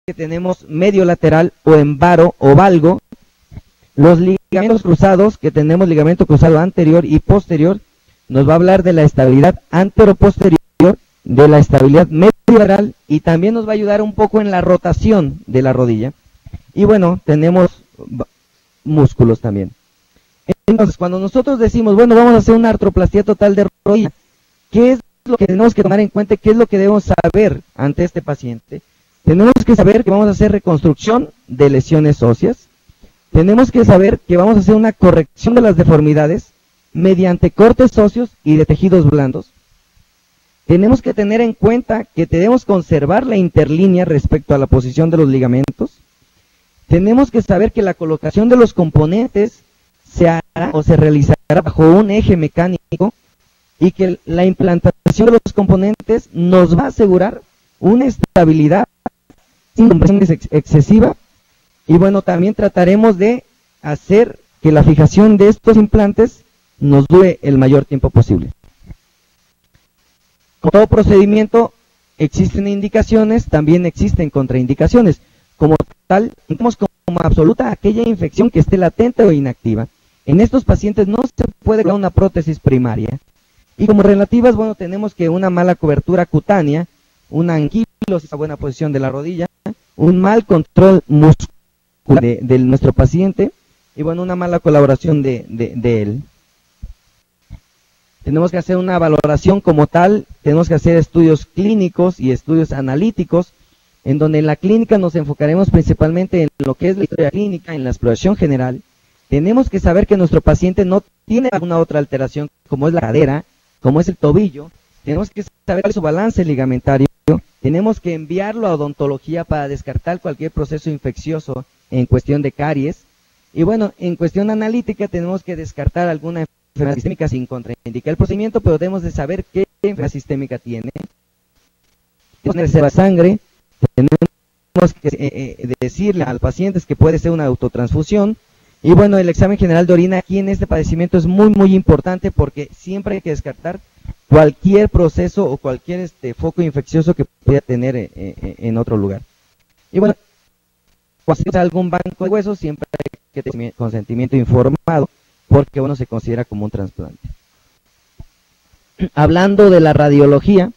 que tenemos medio lateral o en varo o valgo. Los ligamentos cruzados, que tenemos ligamento cruzado anterior y posterior, nos va a hablar de la estabilidad anteroposterior, de la estabilidad mediolateral, y también nos va a ayudar un poco en la rotación de la rodilla. Y bueno, tenemos músculos también. Entonces, cuando nosotros decimos, bueno, vamos a hacer una artroplastía total de rodilla, ¿qué es lo que tenemos que tomar en cuenta? ¿Qué es lo que debemos saber ante este paciente? Tenemos que saber que vamos a hacer reconstrucción de lesiones óseas. Tenemos que saber que vamos a hacer una corrección de las deformidades mediante cortes óseos y de tejidos blandos. Tenemos que tener en cuenta que debemos conservar la interlínea respecto a la posición de los ligamentos. Tenemos que saber que la colocación de los componentes se hará o se realizará bajo un eje mecánico, y que la implantación de los componentes nos va a asegurar una estabilidad sin compresión excesiva. Y bueno, también trataremos de hacer que la fijación de estos implantes nos dure el mayor tiempo posible. Como todo procedimiento, existen indicaciones, también existen contraindicaciones. Como tal, tenemos como absoluta aquella infección que esté latente o inactiva. En estos pacientes no se puede crear una prótesis primaria. Y como relativas, bueno, tenemos que una mala cobertura cutánea, una anquilosis, una buena posición de la rodilla, un mal control muscular de nuestro paciente, y bueno, una mala colaboración de él. Tenemos que hacer una valoración como tal, tenemos que hacer estudios clínicos y estudios analíticos, en donde en la clínica nos enfocaremos principalmente en lo que es la historia clínica, en la exploración general. Tenemos que saber que nuestro paciente no tiene alguna otra alteración, como es la cadera, como es el tobillo. Tenemos que saber cuál es su balance ligamentario. Tenemos que enviarlo a odontología para descartar cualquier proceso infeccioso en cuestión de caries. Y bueno, en cuestión analítica tenemos que descartar alguna enfermedad sistémica sin contraindicar el procedimiento, pero debemos de saber qué enfermedad sistémica tiene. Tenemos que reservar sangre. Tenemos que decirle al paciente que puede ser una autotransfusión. Y bueno, el examen general de orina aquí en este padecimiento es muy importante, porque siempre hay que descartar cualquier proceso o cualquier foco infeccioso que pueda tener en otro lugar. Y bueno, cuando se algún banco de huesos, siempre hay que tener consentimiento informado, porque bueno, se considera como un trasplante. Hablando de la radiología,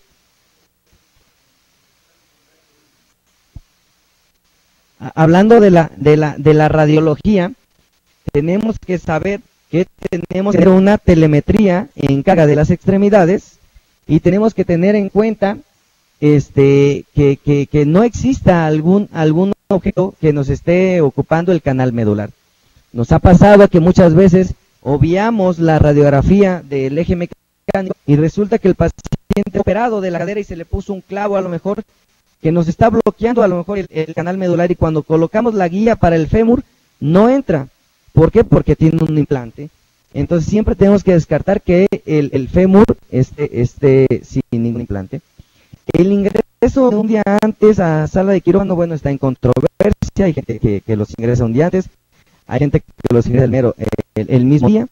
tenemos que saber que tenemos que tener una telemetría en carga de las extremidades, y tenemos que tener en cuenta que no exista algún objeto que nos esté ocupando el canal medular. Nos ha pasado que muchas veces obviamos la radiografía del eje mecánico y resulta que el paciente operado de la cadera y se le puso un clavo a lo mejor que nos está bloqueando a lo mejor el canal medular, y cuando colocamos la guía para el fémur no entra. ¿Por qué? Porque tiene un implante. Entonces siempre tenemos que descartar que el fémur esté sin ningún implante. El ingreso de un día antes a sala de quirófano, bueno, está en controversia. Hay gente que los ingresa un día antes, hay gente que los ingresa el mismo día.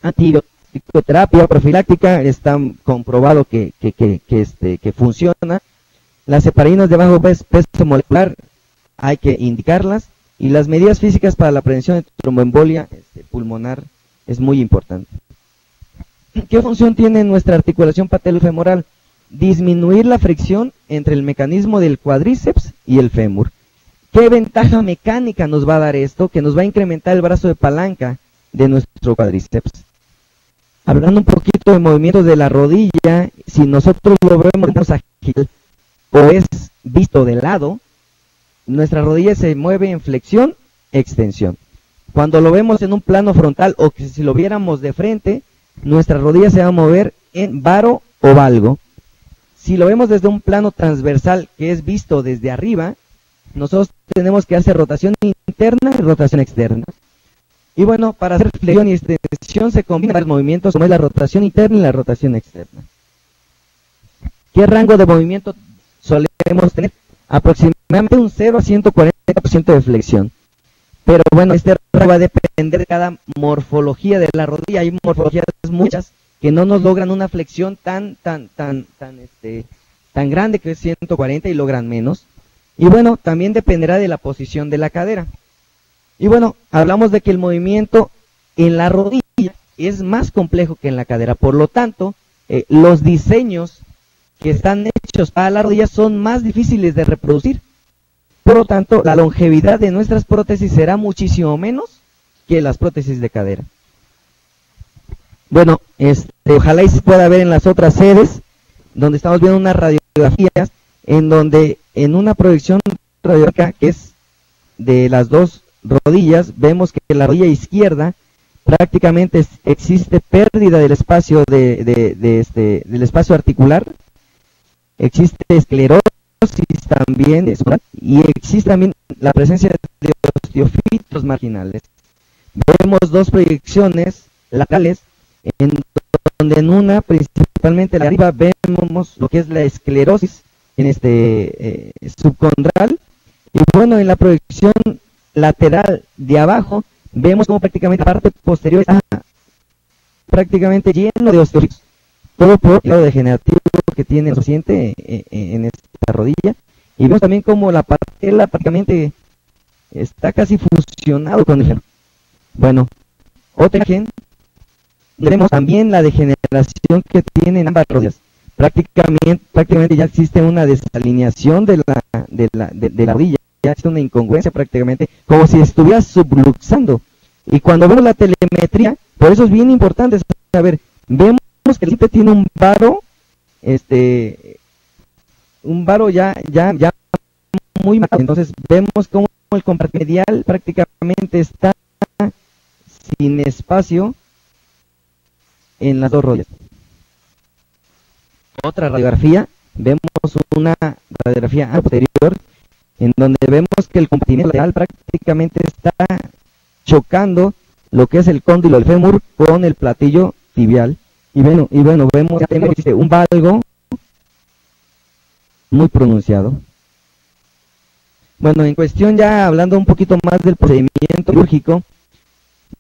Antibioterapia profiláctica está comprobado que funciona. Las heparinas de bajo peso molecular hay que indicarlas, y las medidas físicas para la prevención de tromboembolia pulmonar es muy importante. ¿Qué función tiene nuestra articulación patelofemoral? Disminuir la fricción entre el mecanismo del cuádriceps y el fémur. ¿Qué ventaja mecánica nos va a dar esto? Que nos va a incrementar el brazo de palanca de nuestro cuádriceps. Hablando un poquito de movimientos de la rodilla, si nosotros lo vemos ágil o es visto de lado, nuestra rodilla se mueve en flexión, extensión. Cuando lo vemos en un plano frontal, o que si lo viéramos de frente, nuestra rodilla se va a mover en varo o valgo. Si lo vemos desde un plano transversal, que es visto desde arriba, nosotros tenemos que hacer rotación interna y rotación externa. Y bueno, para hacer flexión y extensión se combinan los movimientos, como es la rotación interna y la rotación externa. ¿Qué rango de movimiento solemos tener? Aproximadamente un 0 a 140% de flexión. Pero bueno, este rango va a depender de cada morfología de la rodilla. Hay morfologías muchas que no nos logran una flexión tan grande, que es 140, y logran menos. Y bueno, también dependerá de la posición de la cadera. Y bueno, hablamos de que el movimiento en la rodilla es más complejo que en la cadera. Por lo tanto, los diseños que están hechos para la rodilla son más difíciles de reproducir. Por lo tanto, la longevidad de nuestras prótesis será muchísimo menos que las prótesis de cadera. Bueno, ojalá y se pueda ver en las otras sedes, donde estamos viendo unas radiografías, en donde en una proyección radiográfica que es de las dos rodillas, vemos que en la rodilla izquierda prácticamente existe pérdida del espacio del espacio articular, existe esclerosis también, y existe también la presencia de osteofitos marginales. Vemos dos proyecciones laterales, en donde en una, principalmente la de arriba, vemos lo que es la esclerosis en subcondral, y bueno, en la proyección lateral de abajo, vemos como prácticamente la parte posterior está prácticamente lleno de osteofitos, todo por el lado degenerativo que tiene el paciente en esta rodilla, y vemos también como la patela prácticamente está casi fusionado con el fémur. Bueno, otra imagen, vemos también la degeneración que tienen ambas rodillas. Prácticamente ya existe una desalineación de la rodilla, ya existe una incongruencia prácticamente, como si estuviera subluxando. Y cuando vemos la telemetría, por eso es bien importante saber, vemos que el paciente tiene un varo ya muy marcado. Entonces vemos como el compartimento medial prácticamente está sin espacio en las dos rodillas. Otra radiografía, vemos una radiografía posterior, en donde vemos que el compartimento lateral prácticamente está chocando lo que es el cóndilo del fémur con el platillo tibial. Y bueno, vemos que existe un valgo muy pronunciado. Bueno, en cuestión ya hablando un poquito más del procedimiento quirúrgico,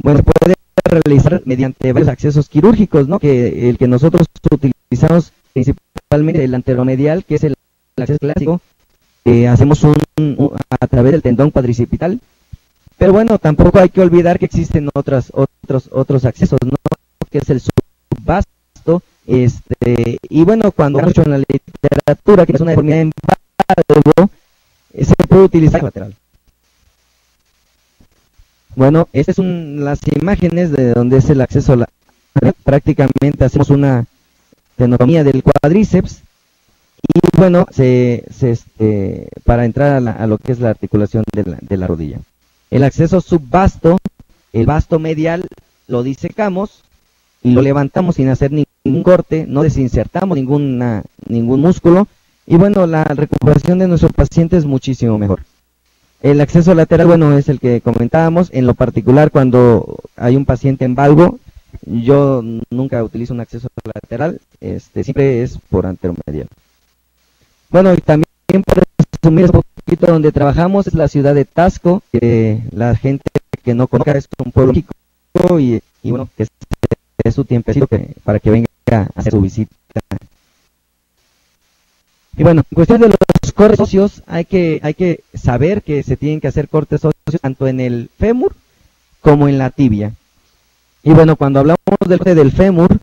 bueno, se puede realizar mediante varios accesos quirúrgicos, ¿no? Que el que nosotros utilizamos principalmente el anteromedial, que es el acceso clásico, hacemos a través del tendón cuadricipital. Pero bueno, tampoco hay que olvidar que existen otros accesos, ¿no? Que es el subvasto, y bueno, cuando hemos hecho en la literatura que es una deformidad en valgo, se puede utilizar lateral. Bueno, estas son las imágenes de donde es el acceso prácticamente hacemos una tenotomía del cuádriceps, y bueno, para entrar a lo que es la articulación de la rodilla. El acceso subvasto, el vasto medial, lo disecamos y lo levantamos sin hacer ningún corte, no desinsertamos ningún músculo, y bueno, la recuperación de nuestro paciente es muchísimo mejor. El acceso lateral, bueno, es el que comentábamos. En lo particular, cuando hay un paciente en valgo, yo nunca utilizo un acceso lateral, siempre es por anteromedial. Bueno, y también por resumir un poquito donde trabajamos, es la ciudad de Taxco, que la gente que no conozca es un pueblo chico, y bueno, que es su tiempecito para que venga a hacer su visita. Y bueno, en cuestión de los cortes óseos, hay que saber que se tienen que hacer cortes óseos tanto en el fémur como en la tibia. Y bueno, cuando hablamos del corte del fémur,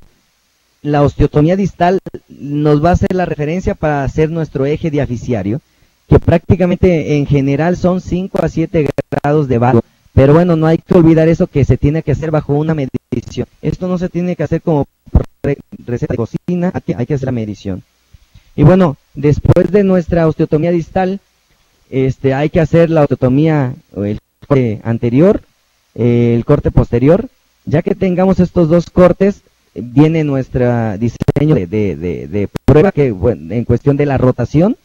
la osteotomía distal nos va a hacer la referencia para hacer nuestro eje diaficiario, que prácticamente en general son 5 a 7 grados de valgo. Pero bueno, no hay que olvidar eso, que se tiene que hacer bajo una medición. Esto no se tiene que hacer como por receta de cocina, hay que hacer la medición. Y bueno, después de nuestra osteotomía distal, hay que hacer la osteotomía, el corte anterior, el corte posterior. Ya que tengamos estos dos cortes, viene nuestro diseño de prueba, que bueno, en cuestión de la rotación,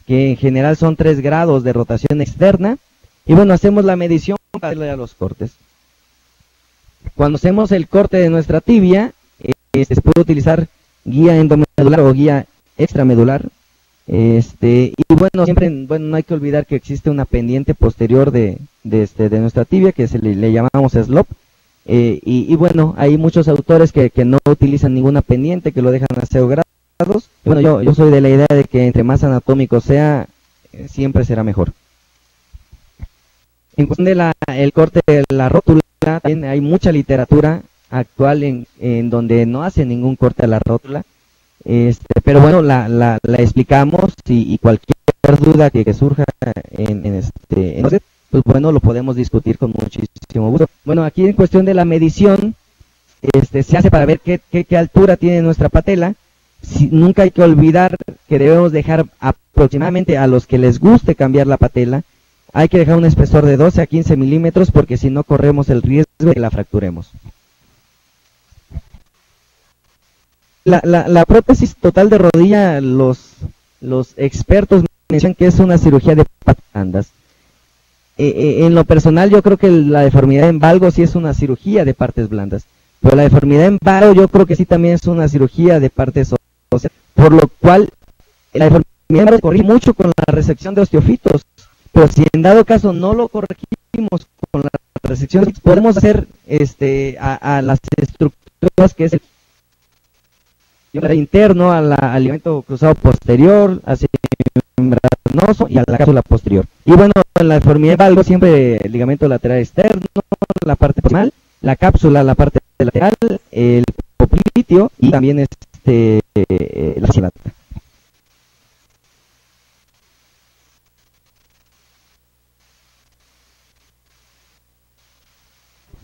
que en general son 3 grados de rotación externa. Y bueno, hacemos la medición para hacerle a los cortes. Cuando hacemos el corte de nuestra tibia, se puede utilizar guía endomedular o guía extramedular. Y bueno, siempre no hay que olvidar que existe una pendiente posterior de nuestra tibia, que le llamamos slope. Y bueno, hay muchos autores que no utilizan ninguna pendiente, que lo dejan a 0 grados. Y bueno, yo soy de la idea de que entre más anatómico sea, siempre será mejor. En cuestión de el corte de la rótula, también hay mucha literatura actual en donde no hace ningún corte a la rótula, pero bueno, la explicamos y cualquier duda que surja entonces, pues bueno, lo podemos discutir con muchísimo gusto. Bueno, aquí en cuestión de la medición, se hace para ver qué altura tiene nuestra patela. Nunca hay que olvidar que debemos dejar aproximadamente, a los que les guste cambiar la patela, hay que dejar un espesor de 12 a 15 milímetros, porque si no corremos el riesgo de que la fracturemos. La prótesis total de rodilla, los expertos mencionan que es una cirugía de patas blandas. En lo personal, yo creo que la deformidad en valgo sí es una cirugía de partes blandas, pero la deformidad en varo yo creo que sí también es una cirugía de partes óseas, por lo cual la deformidad en varo corrige mucho con la resección de osteofitos, pero si en dado caso no lo corregimos con la resección, podemos hacer a las estructuras que es el interno, al ligamento cruzado posterior, hacia el membranoso y a la cápsula posterior. Y bueno, en la deformidad de valgo siempre el ligamento lateral externo, la parte proximal, la cápsula, la parte lateral, el popliteo y también la cibata.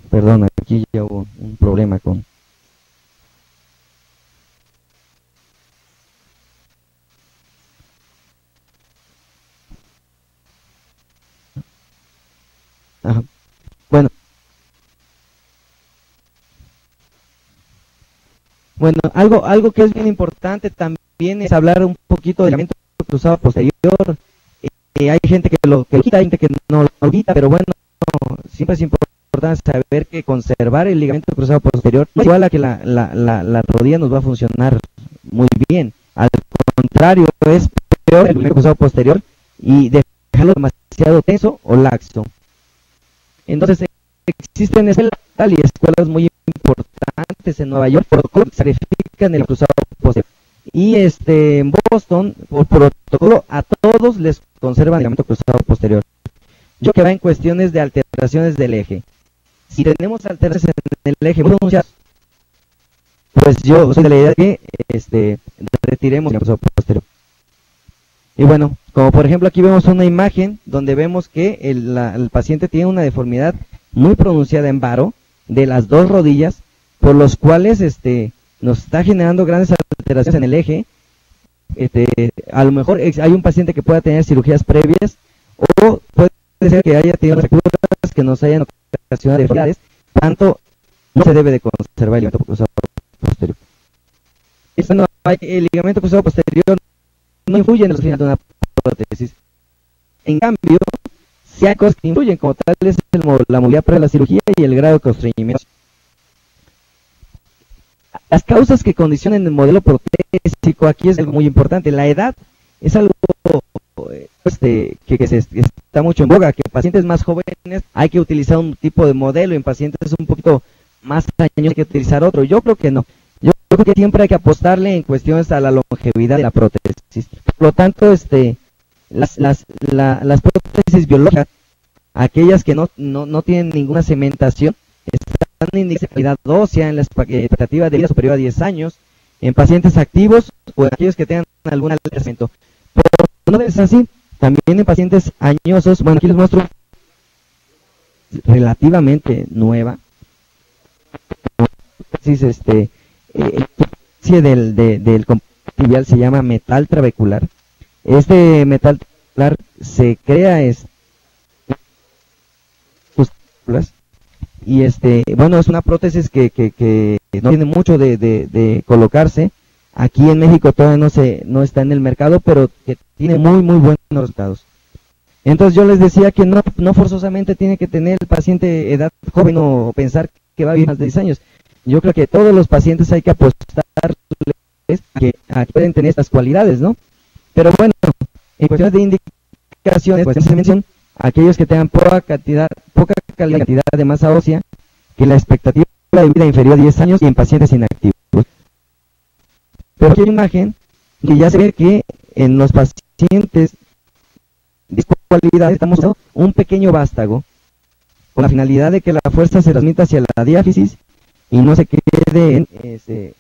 Perdón, aquí ya hubo un problema con... Ajá. Bueno, algo que es bien importante también es hablar un poquito del ligamento cruzado posterior. Hay gente que lo quita, hay gente que no lo quita, pero bueno, siempre es importante saber que conservar el ligamento cruzado posterior no es igual a que la rodilla nos va a funcionar muy bien. Al contrario, es peor el ligamento cruzado posterior y dejarlo demasiado tenso o laxo. Entonces, existen escuelas y escuelas muy importantes en Nueva York, protocolos que sacrifican el cruzado posterior. Y en Boston, por protocolo, a todos les conservan el ligamento cruzado posterior. Yo que va en cuestiones de alteraciones del eje. Si tenemos alteraciones en el eje muy pronunciadas, pues yo soy de la idea de que retiremos el cruzado posterior. Y bueno, como por ejemplo aquí vemos una imagen donde vemos que el paciente tiene una deformidad muy pronunciada en varo de las dos rodillas, por los cuales nos está generando grandes alteraciones en el eje. A lo mejor hay un paciente que pueda tener cirugías previas, o puede ser que haya tenido fracturas que nos hayan ocasionado deformidades, tanto no se debe de conservar el ligamento cruzado posterior. El ligamento cruzado posterior no influye en el final de una prótesis. En cambio, si hay cosas que influyen, como tal es la movilidad previa a la cirugía y el grado de constreñimiento. Las causas que condicionan el modelo protésico aquí es algo muy importante. La edad es algo que está mucho en boga, que en pacientes más jóvenes hay que utilizar un tipo de modelo, en pacientes un poquito más años hay que utilizar otro. Yo creo que no. Yo creo que siempre hay que apostarle en cuestiones a la longevidad de la prótesis. Por lo tanto, las prótesis biológicas, aquellas que no tienen ninguna cementación, están en calidad ósea, en la expectativa de vida superior a 10 años, en pacientes activos o en aquellos que tengan algún alteramiento. Pero no es así, también en pacientes añosos. Bueno, aquí les muestro relativamente nueva. Del tibial se llama metal trabecular. Este metal trabecular se crea y bueno, es una prótesis que no tiene mucho de colocarse. Aquí en México todavía no está en el mercado, pero que tiene muy buenos resultados. Entonces yo les decía que no forzosamente tiene que tener el paciente edad joven o pensar que va a vivir más de 10 años. Yo creo que todos los pacientes hay que apostarles a que pueden tener estas cualidades, ¿no? Pero bueno, en cuestiones de indicaciones, pues se menciona aquellos que tengan poca cantidad de masa ósea, que la expectativa de vida inferior a 10 años y en pacientes inactivos. Pero aquí hay una imagen que ya se ve que en los pacientes cualidades estamos usando un pequeño vástago con la finalidad de que la fuerza se transmita hacia la diáfisis y no se quede en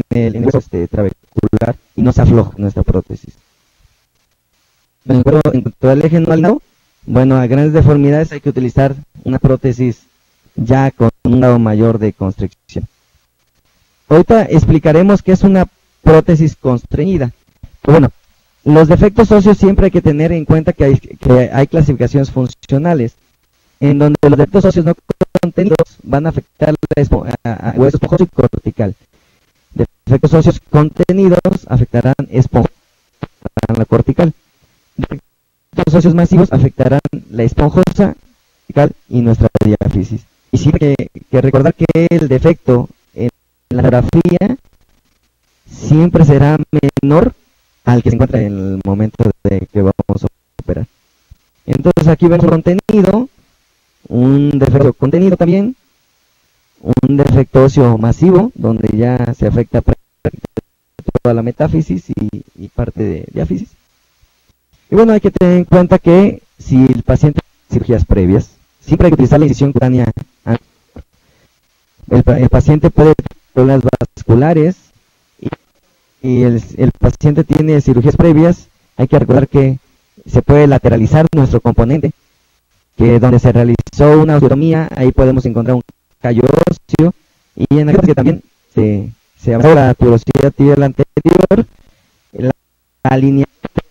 el hueso trabecular y no se afloje nuestra prótesis. En cuanto al eje no alineado, bueno, a grandes deformidades hay que utilizar una prótesis ya con un grado mayor de constricción. Ahorita explicaremos qué es una prótesis constreñida. Bueno, los defectos óseos siempre hay que tener en cuenta que hay clasificaciones funcionales, en donde los defectos óseos no contenidos van a afectar a hueso esponjoso y cortical. Defectos óseos contenidos afectarán la cortical. Defectos óseos masivos afectarán la esponjosa, cortical y nuestra diáfisis. Y siempre hay que recordar que el defecto en la radiografía siempre será menor al que se encuentra en el momento de que vamos a operar. Entonces aquí vemos el contenido, un defecto contenido también, un defecto óseo masivo, donde ya se afecta toda la metáfisis y parte de diáfisis. Y bueno, hay que tener en cuenta que si el paciente tiene cirugías previas, siempre hay que utilizar la incisión cutánea. El paciente puede tener problemas vasculares y el paciente tiene cirugías previas, hay que recordar que se puede lateralizar nuestro componente, que donde se realizó una osteotomía, ahí podemos encontrar un callo óseo, y en aquel que también se avanzó la tuberosidad tibial anterior, la alineación de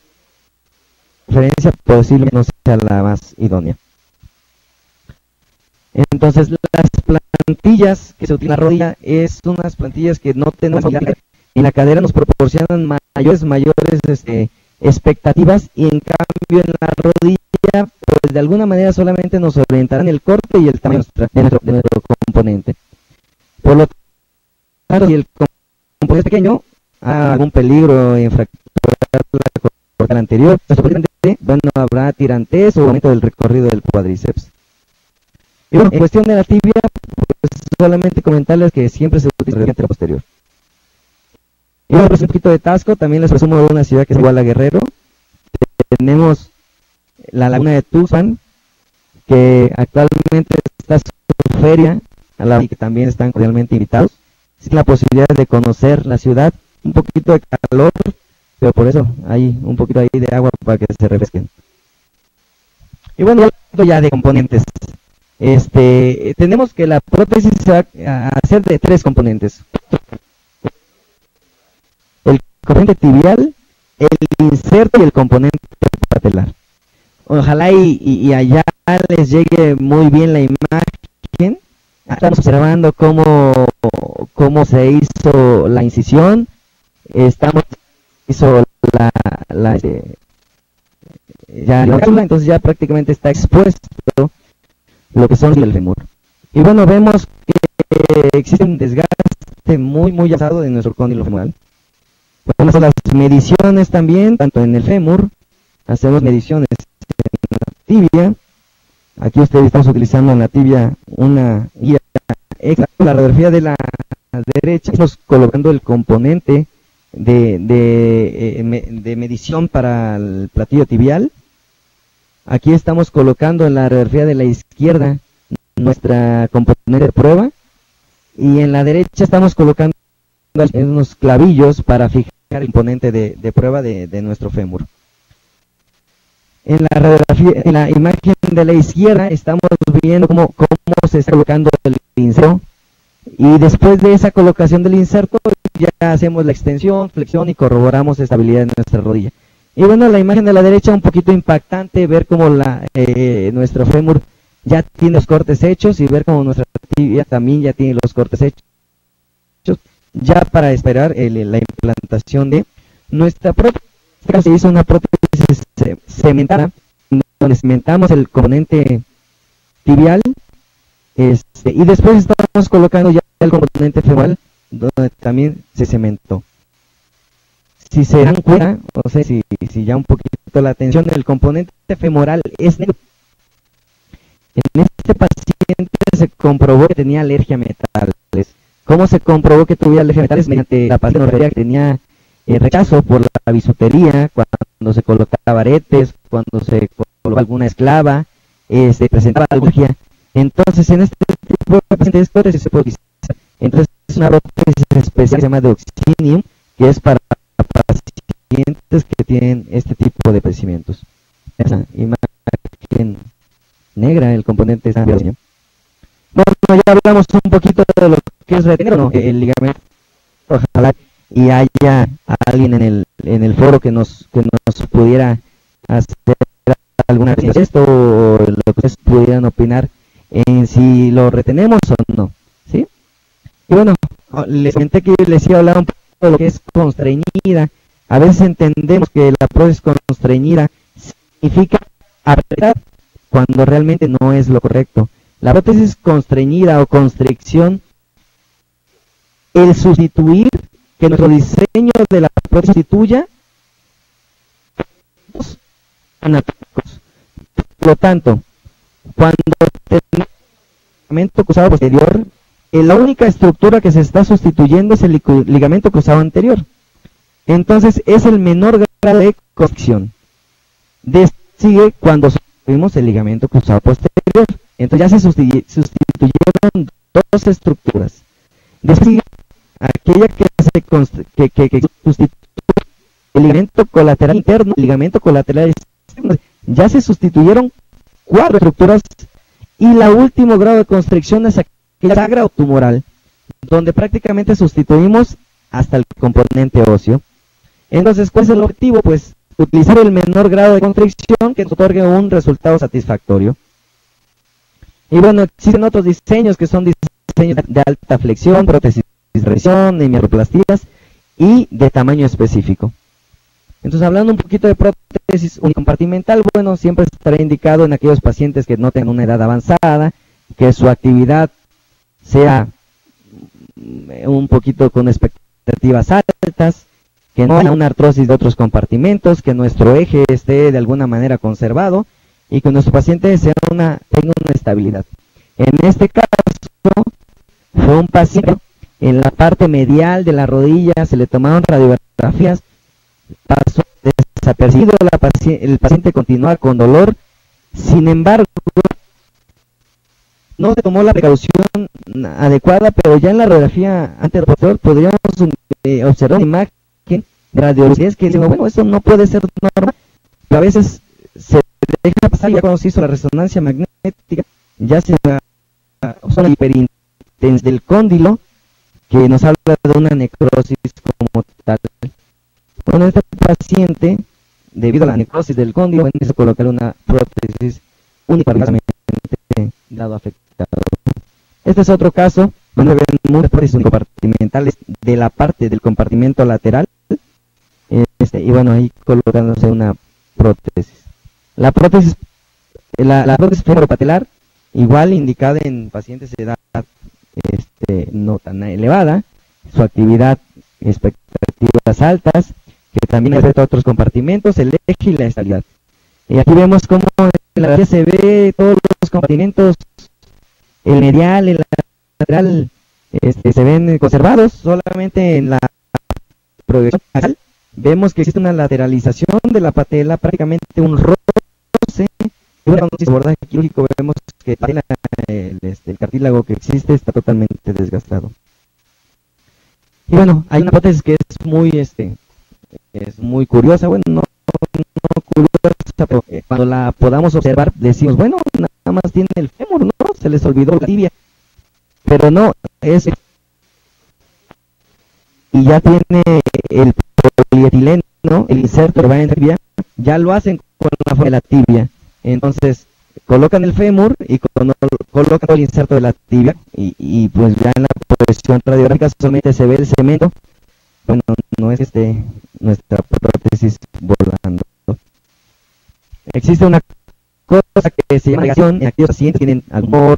referencia posiblemente no sea la más idónea. Entonces, las plantillas que se utilizan en la rodilla es unas plantillas que no tenemos en la cadera, nos proporcionan mayores expectativas, y en cambio en la rodilla, pues de alguna manera solamente nos orientarán el corte y el tamaño de nuestro componente. Por lo tanto, si el componente es pequeño, hay algún peligro en fracturar la corteza anterior, bueno, habrá tirantez o aumento del recorrido del cuádriceps. Y bueno, en cuestión de la tibia, pues solamente comentarles que siempre se utiliza el anterior posterior. Y bueno, pues un poquito de Taxco, también les presumo de una ciudad que es igual a Guerrero. Tenemos la laguna de Tuxpan, que actualmente está su feria, y que también están cordialmente invitados. Sí, la posibilidad de conocer la ciudad, un poquito de calor, pero por eso hay un poquito ahí de agua para que se refresquen. Y bueno, ya de componentes. Tenemos que la prótesis se va a hacer de 3 componentes. El componente tibial, el inserto y el componente patelar. Ojalá y allá les llegue muy bien la imagen. Estamos observando cómo se hizo la incisión. Hizo entonces ya prácticamente está expuesto lo que son el fémur. Y bueno, vemos que existe un desgaste muy avanzado de nuestro cóndilo femoral. Podemos hacer las mediciones también, tanto en el fémur, hacemos mediciones en la tibia. Aquí ustedes estamos utilizando en la tibia una guía extra. La radiografía de la derecha, estamos colocando el componente de medición para el platillo tibial. Aquí estamos colocando en la radiografía de la izquierda nuestra componente de prueba, y en la derecha estamos colocando unos clavillos para fijar el componente de prueba de nuestro fémur. En la radiografía, en la imagen de la izquierda, estamos viendo cómo se está colocando el inserto, y después de esa colocación del inserto ya hacemos la extensión, flexión y corroboramos estabilidad de nuestra rodilla. Y bueno, la imagen de la derecha un poquito impactante, ver cómo nuestro fémur ya tiene los cortes hechos, y ver cómo nuestra tibia también ya tiene los cortes hechos, ya para esperar la implantación de nuestra prótesis. Se hizo una prótesis cementada, donde cementamos el componente tibial, y después estamos colocando ya el componente femoral, donde también se cementó. Si se dan cuenta, o sea, si ya un poquito la atención del componente femoral es negro. En este paciente se comprobó que tenía alergia a metales. ¿Cómo se comprobó que tuviera alergia a metales? Mediante la paciente que tenía rechazo por la bisutería, cuando se colocaba aretes, cuando se colocaba alguna esclava, presentaba algún. Entonces, en este tipo de pacientes, prótesis se puede utilizar. Entonces, es una prótesis especial que se llama Deoxinium, que es para pacientes que tienen este tipo de padecimientos. Esa imagen negra, el componente está bien. Bueno, ya hablamos un poquito de lo que es retener o no el ligamento. Ojalá y haya alguien en el foro que nos pudiera hacer alguna de esto, o lo que ustedes pudieran opinar en si lo retenemos o no, ¿sí? Y bueno, les comenté que les iba a hablar un poco de lo que es constreñida. A veces entendemos que la prótesis constreñida significa apretar, cuando realmente no es lo correcto. La prótesis constreñida o constricción, el sustituir, que nuestro diseño de la prótesis sustituya anatómicos. Por lo tanto, cuando tenemos ligamento cruzado posterior, la única estructura que se está sustituyendo es el ligamento cruzado anterior. Entonces es el menor grado de constricción. Sigue cuando sustituimos el ligamento cruzado posterior. Entonces ya se sustituyeron dos estructuras. Sigue aquella que sustituye el ligamento colateral interno, el ligamento colateral externo. Ya se sustituyeron 4 estructuras, y la último grado de constricción es aquella sagra o tumoral, donde prácticamente sustituimos hasta el componente óseo. Entonces, ¿cuál es el objetivo? Pues utilizar el menor grado de constricción que nos otorgue un resultado satisfactorio. Y bueno, existen otros diseños que son diseños de alta flexión, prótesis de revisión, hemiartroplastías y de tamaño específico. Entonces, hablando un poquito de prótesis unicompartimental, bueno, siempre estará indicado en aquellos pacientes que no tengan una edad avanzada, que su actividad sea un poquito con expectativas altas, que no haya una artrosis de otros compartimentos, que nuestro eje esté de alguna manera conservado y que nuestro paciente tenga una estabilidad. En este caso, fue un paciente en la parte medial de la rodilla, se le tomaron radiografías, pasó desapercibido, el paciente continuaba con dolor. Sin embargo, no se tomó la precaución adecuada, pero ya en la radiografía anterior podríamos observar una imagen de radiología que decimos, bueno, eso no puede ser normal, pero a veces se deja pasar. Ya cuando se hizo la resonancia magnética, ya se son hiperintensidad del cóndilo, que nos habla de una necrosis como tal. Bueno, este paciente, debido a la necrosis del cóndilo, bueno, se colocar una prótesis únicamente dado afectado. Este es otro caso donde ven muchas prótesis compartimentales de la parte del compartimento lateral, y bueno, ahí colocándose una prótesis. La prótesis femoropatelar, igual indicada en pacientes de edad no tan elevada, su actividad, expectativas altas, que también afecta a otros compartimentos, el eje y la estabilidad. Y aquí vemos cómo en la radiografía se ve todos los compartimentos, el medial, el lateral, se ven conservados. Solamente en la proyección axial vemos que existe una lateralización de la patela, prácticamente un roce. Y bueno, cuando se abordaje quirúrgico vemos que el cartílago que existe está totalmente desgastado. Y bueno, hay una prótesis que es muy curiosa, bueno, no curiosa, pero cuando la podamos observar decimos, bueno, nada más tiene el fémur, ¿no? Se les olvidó la tibia, pero no, y ya tiene el polietileno, ¿no? El inserto que va en la tibia, ya lo hacen con la forma de la tibia. Entonces, colocan el fémur y colocan el inserto de la tibia, y pues ya en la proyección radiográfica solamente se ve el cemento. Bueno, no es nuestra prótesis volando. Existe una cosa que se llama negación en aquellos pacientes que tienen algún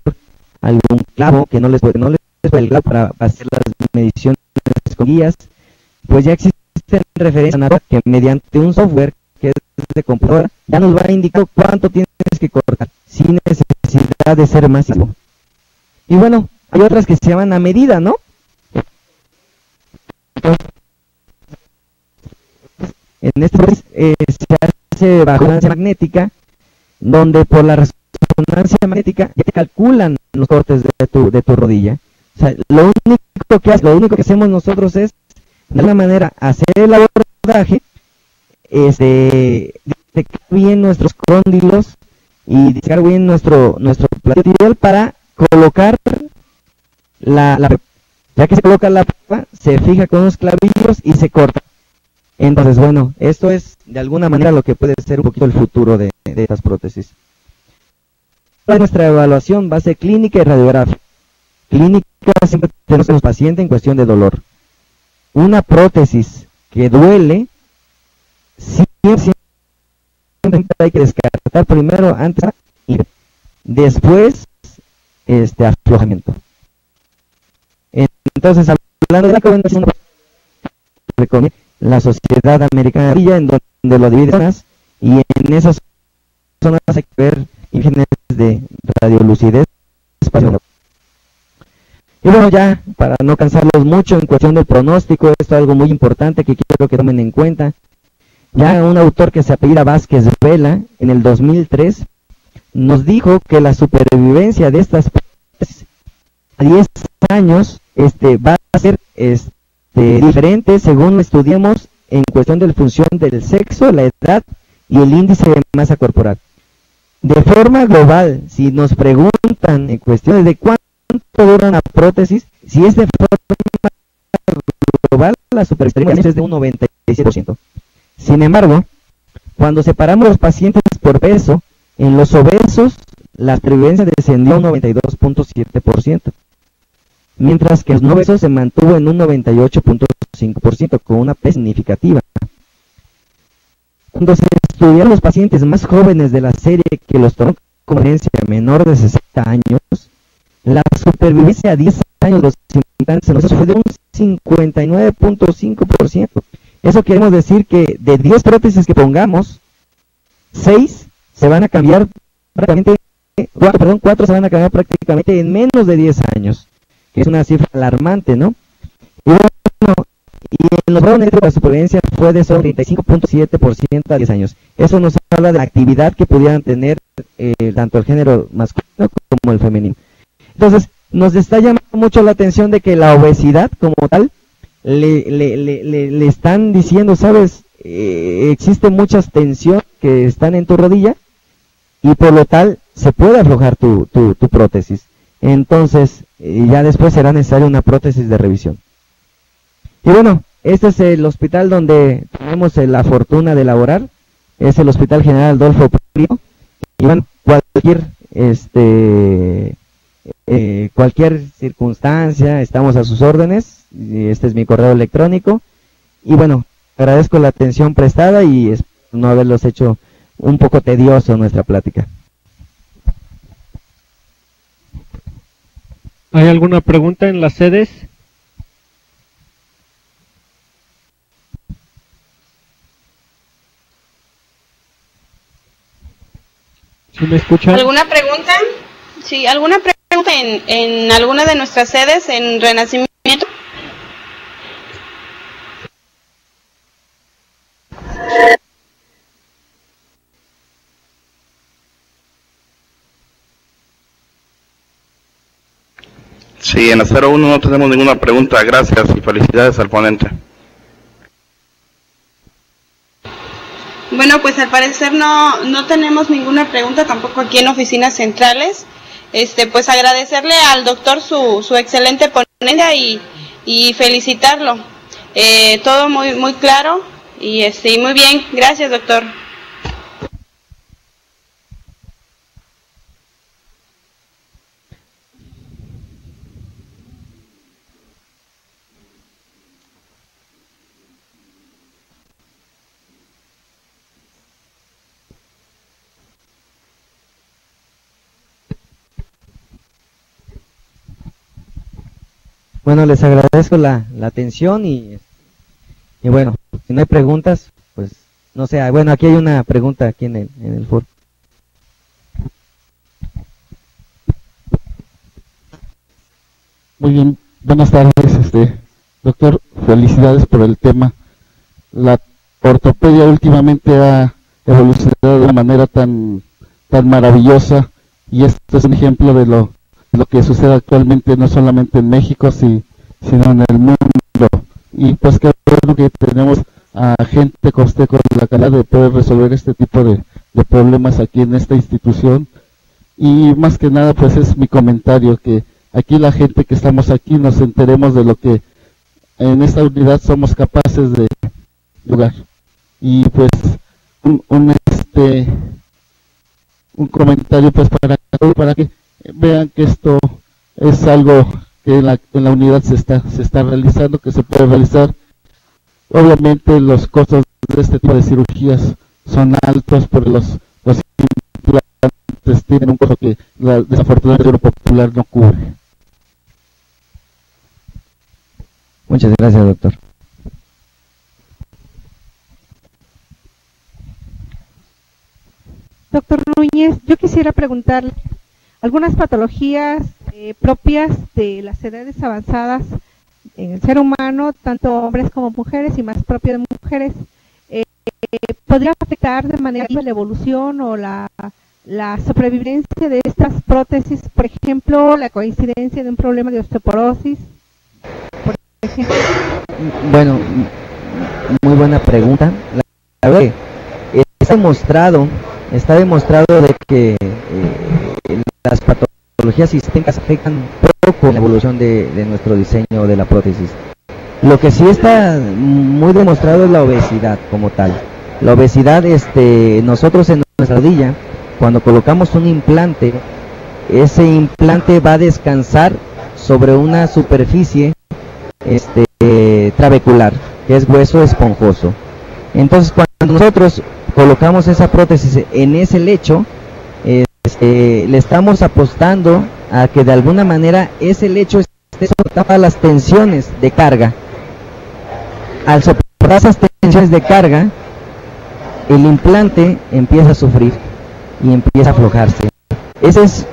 clavo que no les puede el clavo para hacer las mediciones con guías. Pues ya existen referencias que mediante un software que es de computadora ya nos va a indicar cuánto tienes que cortar sin necesidad de ser masivo. Y bueno, hay otras que se llaman a medida, ¿no? En este proceso se hace bajo resonancia magnética, donde por la resonancia magnética ya te calculan los cortes de tu rodilla. O sea, lo único que hacemos nosotros es, de alguna manera, hacer el abordaje, detectar bien nuestros cóndilos y detectar bien nuestro platillo tibial para colocar ya que se coloca la prueba, se fija con unos clavillos y se corta. Entonces, bueno, esto es de alguna manera lo que puede ser un poquito el futuro de estas prótesis. Nuestra evaluación va a ser clínica y radiográfica. Clínica siempre tenemos a los pacientes en cuestión de dolor. Una prótesis que duele, siempre hay que descartar primero, antes y después aflojamiento. Entonces, hablando de la recomendación, la Sociedad Americana de Rodilla, en donde lo divide más, y en esas zonas hay que ver imágenes de radiolucidez. Y bueno, ya para no cansarlos mucho en cuestión del pronóstico, esto es algo muy importante que quiero que tomen en cuenta. Ya un autor que se apellida Vázquez Vela, en el 2003, nos dijo que la supervivencia de estas a 10 años va a ser diferente según lo estudiamos en cuestión de la función del sexo, la edad y el índice de masa corporal. De forma global, si nos preguntan en cuestiones de cuánto dura una prótesis, si es de forma global, la supervivencia es de un 97%. Sin embargo, cuando separamos los pacientes por peso, en los obesos la supervivencia descendió a un 92.7%, mientras que en los no obesos se mantuvo en un 98.5%, con una P significativa. Cuando se estudiaron los pacientes más jóvenes de la serie que los tomó como referencia menor de 60 años, la supervivencia a 10 años de los implantes en los obesos fue de un 59.5%. Eso queremos decir que de 10 prótesis que pongamos, 6 se van a cambiar prácticamente, 4 se van a cambiar prácticamente en menos de 10 años, que es una cifra alarmante, ¿no? Y bueno, y en los varones la supervivencia fue de solo 35.7% a 10 años. Eso nos habla de la actividad que pudieran tener tanto el género masculino como el femenino. Entonces, nos está llamando mucho la atención de que la obesidad como tal, le están diciendo, ¿sabes? Existe muchas tensiones que están en tu rodilla y por lo tal se puede aflojar tu prótesis. Entonces, ya después será necesaria una prótesis de revisión. Y bueno, este es el hospital donde tenemos la fortuna de laborar, es el Hospital General Adolfo Prieto. Y bueno, cualquier circunstancia, estamos a sus órdenes. Este es mi correo electrónico. Y bueno, agradezco la atención prestada y espero no haberlos hecho un poco tedioso nuestra plática. ¿Hay alguna pregunta en las sedes? ¿Sí me escuchan? ¿Alguna pregunta? Sí, ¿alguna pregunta en alguna de nuestras sedes en Renacimiento? Sí, en la 01 no tenemos ninguna pregunta. Gracias y felicidades al ponente. Bueno, pues al parecer no tenemos ninguna pregunta tampoco aquí en oficinas centrales. Pues agradecerle al doctor su excelente ponencia y felicitarlo. Todo muy claro y muy bien. Gracias, doctor. Bueno, les agradezco la atención y bueno, si no hay preguntas, pues no sé, bueno, aquí hay una pregunta aquí en el foro. Muy bien, buenas tardes, doctor, felicidades por el tema. La ortopedia últimamente ha evolucionado de una manera tan maravillosa, y esto es un ejemplo de lo que sucede actualmente, no solamente en México, sino en el mundo. Y pues qué bueno que tenemos a gente con la calidad de poder resolver este tipo de problemas aquí en esta institución. Y más que nada, pues es mi comentario, que aquí la gente que estamos aquí nos enteremos de lo que en esta unidad somos capaces de lograr. Y pues un comentario pues para que vean que esto es algo que en la unidad se está realizando, que se puede realizar. Obviamente los costos de este tipo de cirugías son altos, pero los implantes tienen un costo que desafortunadamente el Seguro Popular no cubre. Muchas gracias, doctor. Doctor Núñez, yo quisiera preguntarle algunas patologías propias de las edades avanzadas en el ser humano, tanto hombres como mujeres, y más propio de mujeres, ¿podría afectar de manera la evolución o la sobrevivencia de estas prótesis? Por ejemplo, la coincidencia de un problema de osteoporosis, por ejemplo. Bueno, muy buena pregunta. La verdad que está demostrado de que las patologías sistémicas afectan poco la evolución de nuestro diseño de la prótesis. Lo que sí está muy demostrado es la obesidad como tal. La obesidad, nosotros en nuestra rodilla, cuando colocamos un implante, ese implante va a descansar sobre una superficie trabecular, que es hueso esponjoso. Entonces, cuando nosotros colocamos esa prótesis en ese lecho, le estamos apostando a que de alguna manera ese lecho esté soportando las tensiones de carga. Al soportar esas tensiones de carga, el implante empieza a sufrir y empieza a aflojarse. Ese es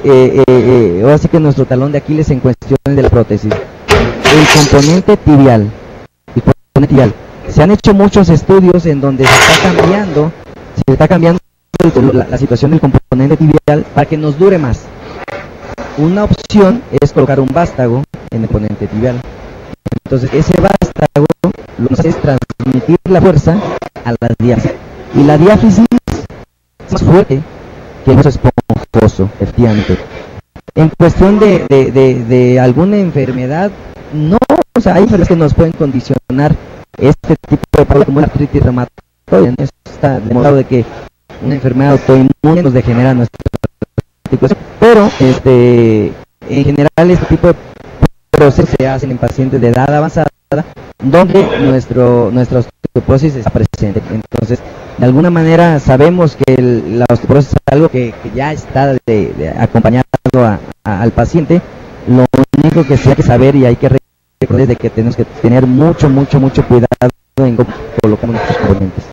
ahora sí que nuestro talón de Aquiles en cuestiones de la prótesis. El componente tibial. Se han hecho muchos estudios en donde se está cambiando la situación del componente tibial para que nos dure más. Una opción es colocar un vástago en el componente tibial. Entonces ese vástago lo que hace es transmitir la fuerza a la diáfisis. Y la diáfisis es más fuerte que el hueso esponjoso, efectivamente. En cuestión de alguna enfermedad, no, o sea, hay enfermedades que nos pueden condicionar este tipo de patología, como la artritis reumatoide. Eso está demostrado de que una enfermedad autoinmune nos degenera nuestra articulación, pero en general este tipo de procesos se hacen en pacientes de edad avanzada, donde nuestra osteoporosis está presente. Entonces, de alguna manera sabemos que la osteoporosis es algo que ya está acompañado al paciente. Lo único que sí hay que saber y hay que recordar es de que tenemos que tener mucho cuidado en cómo colocamos nuestros componentes.